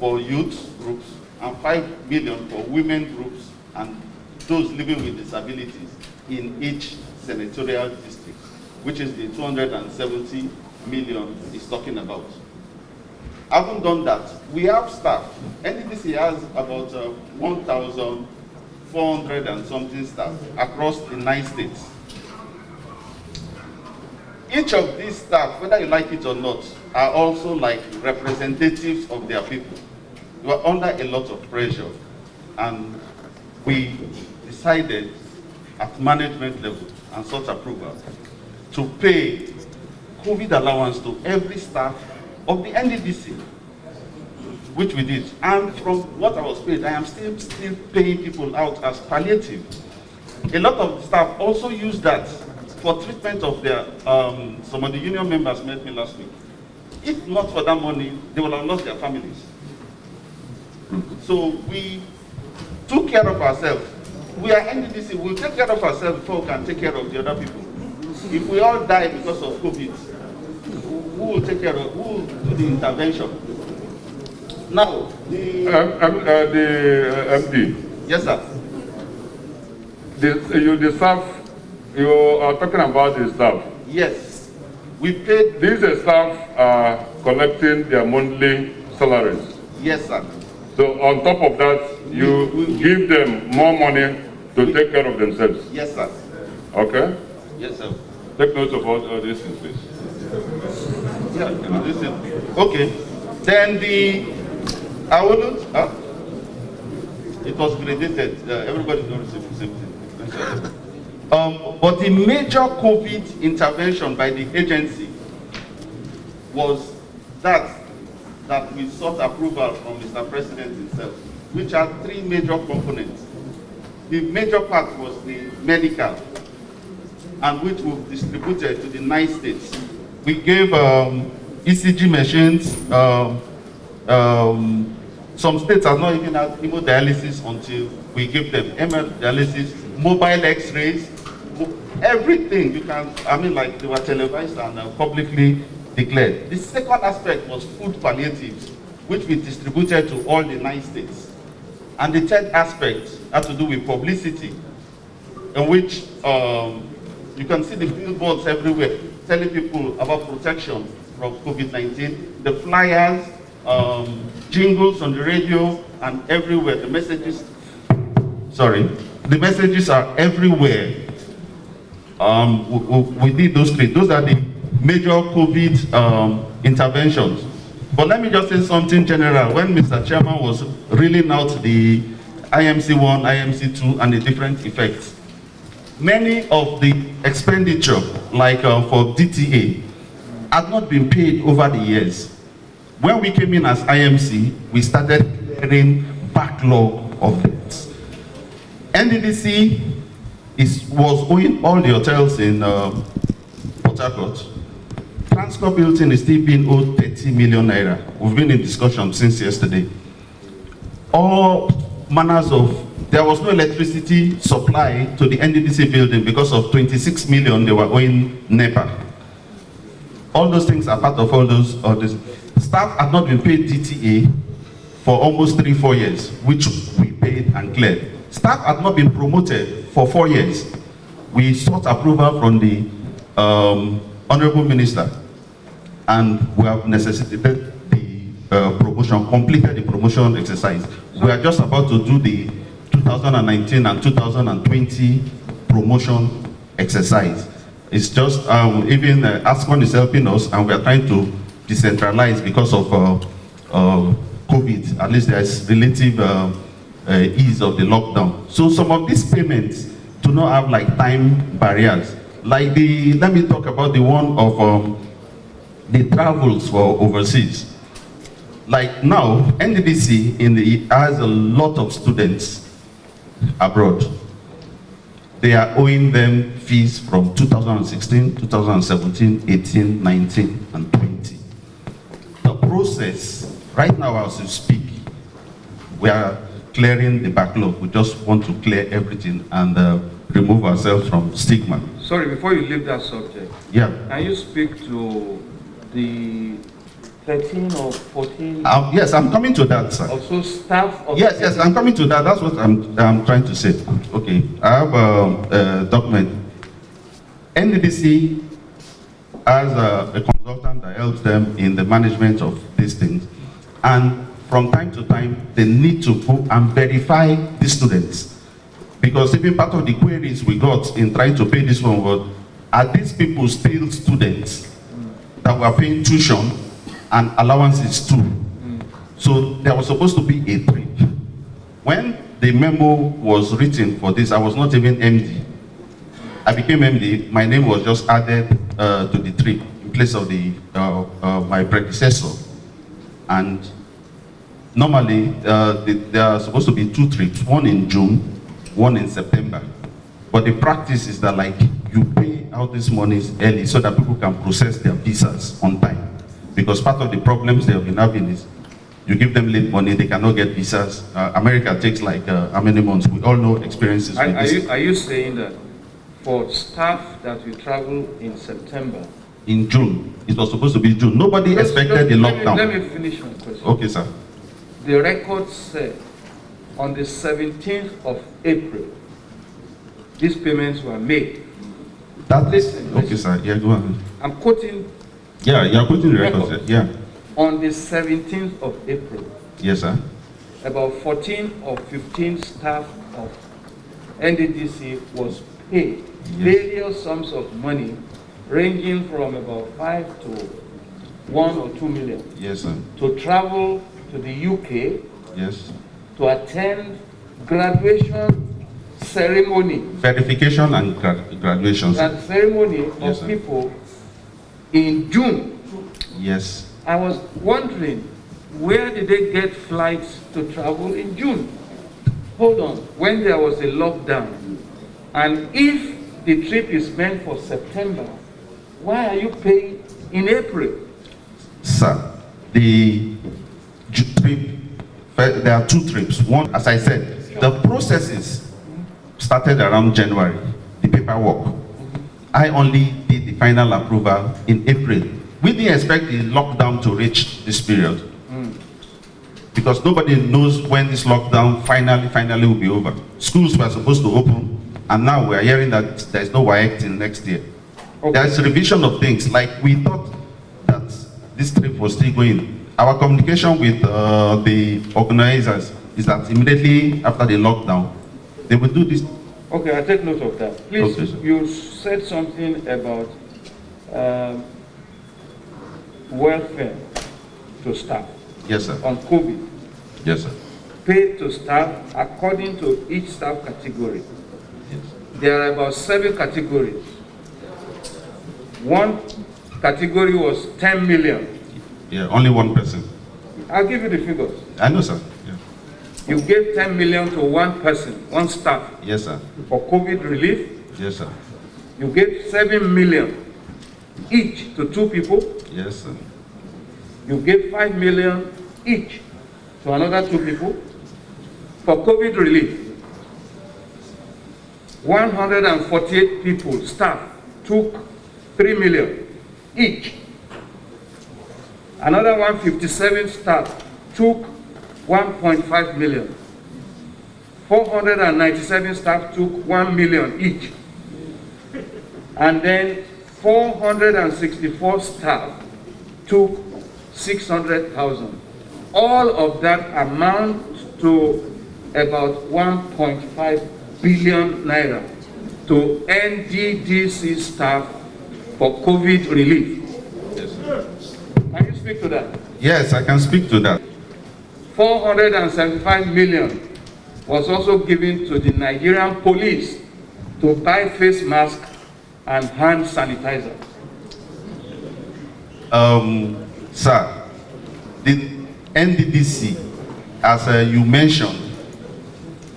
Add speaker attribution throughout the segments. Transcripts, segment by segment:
Speaker 1: for youth groups and 5 million for women groups and those living with disabilities in each senatorial district, which is the 270 million is talking about. Having done that, we have staff. NDDC has about 1,400 and something staff across the 9 states. Each of these staff, whether you like it or not, are also like representatives of their people. We are under a lot of pressure, and we decided at management level and sought approval to pay COVID allowance to every staff of the NDDC, which we did. And from what I was paid, I am still paying people out as palliative. A lot of the staff also use that for treatment of their, some of the union members met me last week. If not for that money, they will have lost their families. So we took care of ourselves. We are NDDC, we'll take care of ourselves before we can take care of the other people. If we all die because of COVID, who will take care of, who will do the intervention? Now, the MD.
Speaker 2: Yes, sir.
Speaker 3: The staff, you are talking about the staff.
Speaker 1: Yes. We paid.
Speaker 3: These staff are collecting their monthly salaries.
Speaker 1: Yes, sir.
Speaker 3: So on top of that, you give them more money to take care of themselves.
Speaker 1: Yes, sir.
Speaker 3: Okay?
Speaker 1: Yes, sir.
Speaker 3: Take note of all these things, please.
Speaker 1: Yeah, listen. Okay. Then I wouldn't. It was gradated. Everybody don't receive the same thing. But the major COVID intervention by the agency was that we sought approval from Mr. President himself, which had 3 major components. The major part was the medical, and which we distributed to the 9 states. We gave ECG machines. Some states have not even had hemodialysis until we give them hemodialysis, mobile X-rays, everything you can. I mean, like they were televised and publicly declared. The second aspect was food palliatives, which we distributed to all the 9 states. And the third aspect had to do with publicity, in which you can see the billboards everywhere telling people about protection from COVID-19, the flyers, jingles on the radio and everywhere. The messages are everywhere. We did those 3. Those are the major COVID interventions. But let me just say something general. When Mr. Chairman was reeling out the IMC1, IMC2, and the different effects, many of the expenditure, like for DTA, had not been paid over the years. When we came in as IMC, we started clearing backlog of debts. NDDC was owing all the hotels in Port Harcourt. Transcorp Hilton is still being owed 30 million naira. We've been in discussion since yesterday. All manners of, there was no electricity supply to the NDDC building because of 26 million they were owing NEPA. All those things are part of all this. Staff had not been paid DTA for almost 3-4 years, which we paid and cleared. Staff had not been promoted for 4 years. We sought approval from the Honorable Minister, and we have necessitated the promotion, completed the promotion exercise. We are just about to do the 2019 and 2020 promotion exercise. It's just, even ASCON is helping us, and we are trying to decentralize because of COVID. At least there is relative ease of the lockdown. So some of these payments do not have like time barriers. Like let me talk about the one of the travels for overseas. Like now, NDDC has a lot of students abroad. They are owing them fees from 2016, 2017, 18, 19, and 20. The process, right now as we speak, we are clearing the backlog. We just want to clear everything and remove ourselves from stigma.
Speaker 2: Sorry, before you leave that subject,
Speaker 1: yeah,
Speaker 2: can you speak to the 13 or 14
Speaker 1: Yes, I'm coming to that, sir.
Speaker 2: also staff of
Speaker 1: Yes, I'm coming to that. That's what I'm trying to say. Okay, I have a document. NDDC has a consultant that helps them in the management of these things. And from time to time, they need to go and verify the students. Because even part of the queries we got in trying to pay this one was, are these people still students that were paying tuition and allowances too? So there was supposed to be a trip. When the memo was written for this, I was not even MD. I became MD, my name was just added to the trip in place of my predecessor. And normally, there are supposed to be 2 trips, one in June, one in September. But the practice is that, like, you pay out these monies early so that people can process their visas on time. Because part of the problems they have been having is you give them late money, they cannot get visas. America takes like how many months? We all know experiences with this.
Speaker 2: Are you saying that for staff that will travel in September?
Speaker 1: In June, it was supposed to be June. Nobody expected the lockdown.
Speaker 2: Let me finish my question.
Speaker 1: Okay, sir.
Speaker 2: The record said on the 17th of April, these payments were made. Listen.
Speaker 1: Okay, sir. Yeah, go on.
Speaker 2: I'm quoting.
Speaker 1: Yeah, you're quoting the records.
Speaker 2: Records.
Speaker 1: Yeah.
Speaker 2: On the 17th of April,
Speaker 1: Yes, sir.
Speaker 2: about 14 or 15 staff of NDDC was paid various sums of money ranging from about 5 to 1 or 2 million
Speaker 1: Yes, sir.
Speaker 2: to travel to the UK
Speaker 1: Yes.
Speaker 2: to attend graduation ceremony.
Speaker 1: Verification and graduation, sir.
Speaker 2: That ceremony of
Speaker 1: Yes, sir.
Speaker 2: people in June.
Speaker 1: Yes.
Speaker 2: I was wondering, where did they get flights to travel in June? Hold on, when there was a lockdown, and if the trip is meant for September, why are you paying in April?
Speaker 1: Sir, the trip, there are 2 trips. One, as I said, the processes started around January, the paperwork. I only did the final approval in April. We didn't expect the lockdown to reach this period. Because nobody knows when this lockdown finally will be over. Schools were supposed to open, and now we are hearing that there's no WAEC till next year.
Speaker 2: Okay.
Speaker 1: There's a revision of things. Like, we thought that this trip was still going. Our communication with the organizers is that immediately after the lockdown, they will do this.
Speaker 2: Okay, I take note of that. Please,
Speaker 1: Okay, sir.
Speaker 2: you said something about welfare to staff
Speaker 1: Yes, sir.
Speaker 2: on COVID.
Speaker 1: Yes, sir.
Speaker 2: Paid to staff according to each staff category.
Speaker 1: Yes.
Speaker 2: There are about 7 categories. One category was 10 million.
Speaker 1: Yeah, only one person.
Speaker 2: I'll give you the figures.
Speaker 1: I know, sir. Yeah.
Speaker 2: You gave 10 million to one person, one staff,
Speaker 1: Yes, sir.
Speaker 2: for COVID relief.
Speaker 1: Yes, sir.
Speaker 2: You gave 7 million each to 2 people.
Speaker 1: Yes, sir.
Speaker 2: You gave 5 million each to another 2 people for COVID relief. 148 people, staff, took 3 million each. Another 157 staff took 1.5 million. 497 staff took 1 million each. And then 464 staff took 600,000. All of that amounts to about 1.5 billion naira to NDDC staff for COVID relief.
Speaker 1: Yes, sir.
Speaker 2: Can you speak to that?
Speaker 1: Yes, I can speak to that.
Speaker 2: 475 million was also given to the Nigerian police to buy face masks and hand sanitizer.
Speaker 1: Sir, the NDDC, as you mentioned,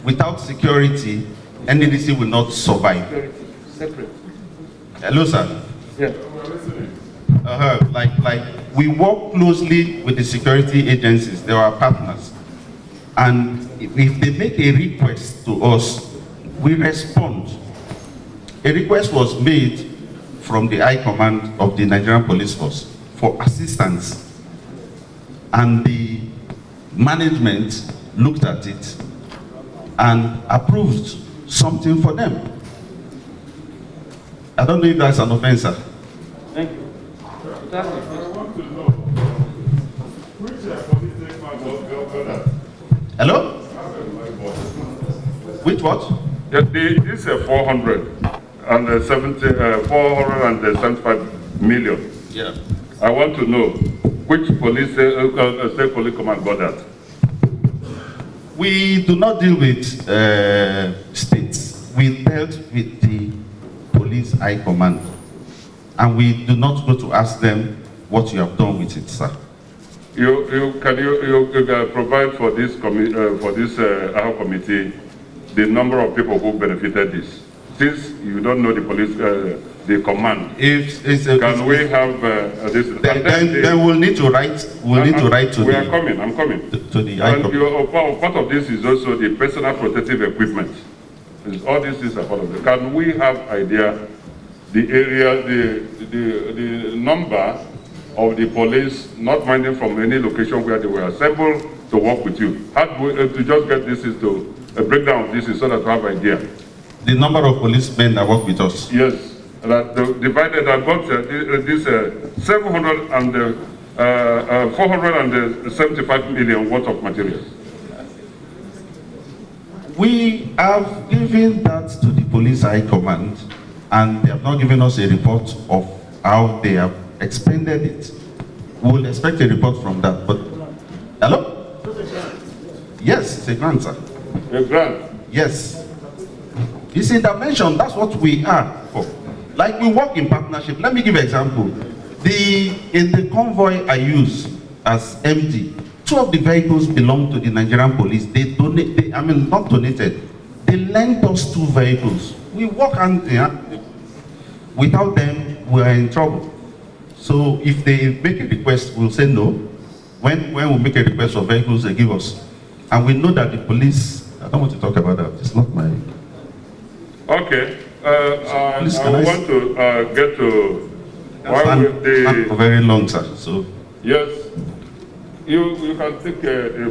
Speaker 1: without security, NDDC will not survive.
Speaker 2: Security, separate.
Speaker 1: Hello, sir.
Speaker 2: Yeah.
Speaker 1: Like we work closely with the security agencies. They are our partners, and if they make a request to us, we respond. A request was made from the High Command of the Nigerian Police Force for assistance and the management looked at it and approved something for them. I don't know if that's an offense, sir.
Speaker 2: Thank you. That's it.
Speaker 3: I want to know which police statement was governed.
Speaker 1: Hello? Which what?
Speaker 3: Yeah, this is 475 million.
Speaker 1: Yeah.
Speaker 3: I want to know which police state police command got that.
Speaker 1: We do not deal with states. We dealt with the police high command, and we do not go to ask them what you have done with it, sir.
Speaker 3: You provide for this committee the number of people who benefited this? Since you don't know the police, the command, can we have this?
Speaker 1: Then we'll need to write. We'll need to write to
Speaker 3: the. I'm coming.
Speaker 1: To the high command.
Speaker 3: Part of this is also the personal protective equipment. All these things are part of it. Can we have idea the area, the number of the police not minding from any location where they were assembled to work with you? How do we, to just get this is to a breakdown of this is so that we have idea. The
Speaker 1: number of policemen that work with us.
Speaker 3: Yes, divided. I got this 475 million worth of materials.
Speaker 1: We have given that to the police high command, and they have not given us a report of how they have expended it. We will expect a report from that. But hello? Yes, it's a grant, sir.
Speaker 3: A grant?
Speaker 1: Yes. It's intervention. That's what we are for. Like we work in partnership. Let me give an example. In the convoy I use as MD, 2 of the vehicles belong to the Nigerian police. They not donated. They lent us 2 vehicles. We work hand in hand. Without them, we are in trouble. So if they make a request, we'll say no. When we make a request for vehicles, they give us. And we know that the police, I don't want to talk about that. It's not my...
Speaker 3: Okay.
Speaker 1: Please,
Speaker 3: I want to get to why
Speaker 1: not
Speaker 3: the...
Speaker 1: very long, sir. So
Speaker 3: yes. You can take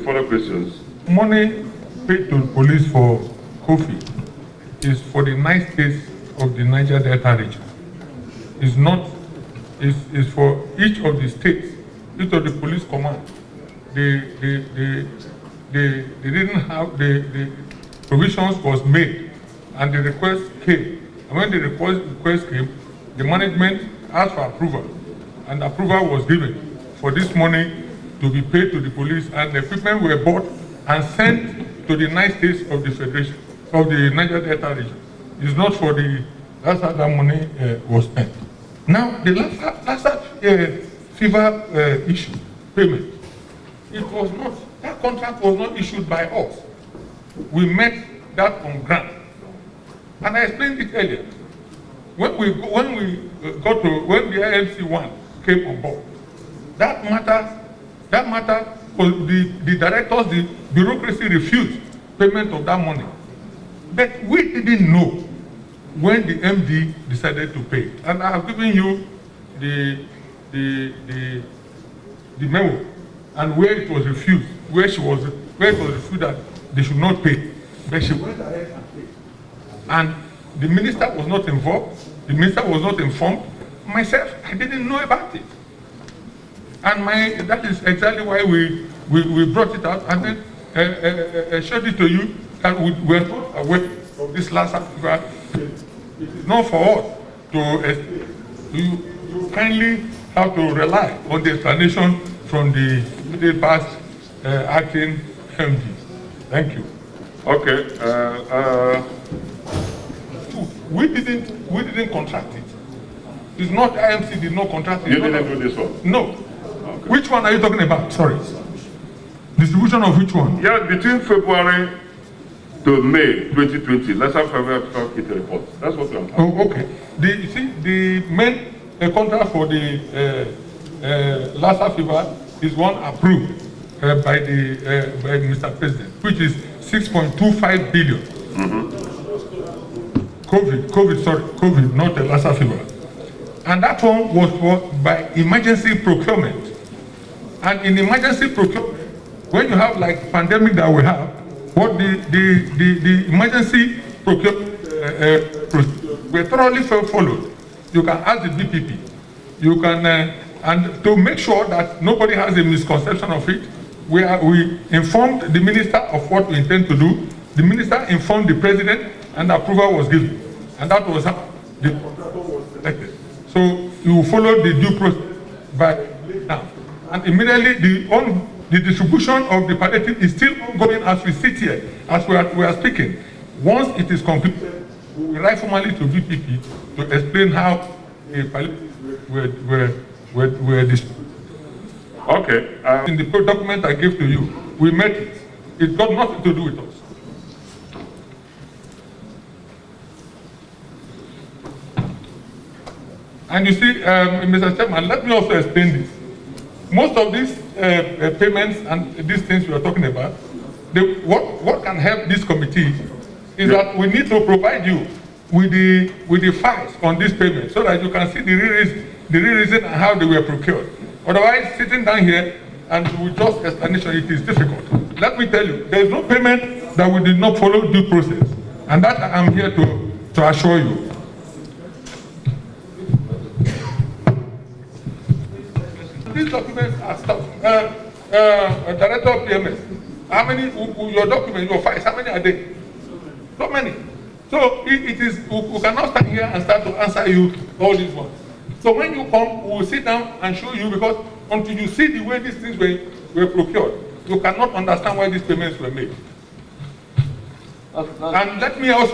Speaker 3: further questions.
Speaker 4: Money paid to the police for Kofi is for the 9 states of the Niger Delta region. It's not, is for each of the states, each of the police command. They didn't have, the provisions was made and the request came. And when the request came, the management asked for approval, and approval was given for this money to be paid to the police, and the equipment were bought and sent to the 9 states of the Federation, of the Niger Delta region. It's not for the, that's how that money was spent. Now, the Lassa fever issue, payment, it was not, that contract was not issued by us. We met that on grant. And I explained it earlier. When the IMC1 came on board, that matter, the directors, the bureaucracy refused payment of that money. But we didn't know when the MD decided to pay. And I have given you the memo and where it was refused, where it was refused that they should not pay. But she went ahead and paid. And the minister was not involved, the minister was not informed. Myself, I didn't know about it. And that is exactly why we brought it out and then showed it to you that we were not aware of this last article. It is not for us to, you kindly have to rely on the explanation from the past acting MD. Thank you.
Speaker 3: Okay.
Speaker 4: We didn't contract it. It's not IMC did not contract it.
Speaker 3: You didn't do this one?
Speaker 4: No. Okay. Which one are you talking about? Sorry. Distribution of which one?
Speaker 3: Yeah, between February to May 2020, let's have a report. That's what I'm talking about.
Speaker 4: Oh, okay. You see, the main contract for the Lassa fever is one approved by Mr. President, which is 6.25 billion.
Speaker 3: Mm-hmm.
Speaker 4: COVID, not the Lassa fever. And that one was for by emergency procurement. And in emergency procurement, when you have like pandemic that we have, what the emergency procurement were thoroughly followed. You can ask the BPP. You can, and to make sure that nobody has a misconception of it, we informed the minister of what we intend to do. The minister informed the president, and approval was given. And that was how the contractor was selected. So you follow the due process by now. And immediately the distribution of the palliative is still ongoing as we sit here, as we are speaking. Once it is completed, we will write formally to BPP to explain how the palliatives were distributed.
Speaker 3: Okay.
Speaker 4: In the document I gave to you, we met it. It got nothing to do with us. And you see, Mr. Chairman, let me also explain this. Most of these payments and these things we are talking about, what can help this committee is that we need to provide you with the facts on this payment so that you can see the real reason and how they were procured. Otherwise, sitting down here and with just explanation, it is difficult. Let me tell you, there is no payment that we did not follow due process, and that I am here to assure you. These documents are stuff. Director of PMS, how many, your documents, your files, how many are they? So many. So it is, we cannot stand here and start to answer you all these ones. So when you come, we will sit down and show you, because until you see the way these things were procured, you cannot understand why these payments were made. And let me also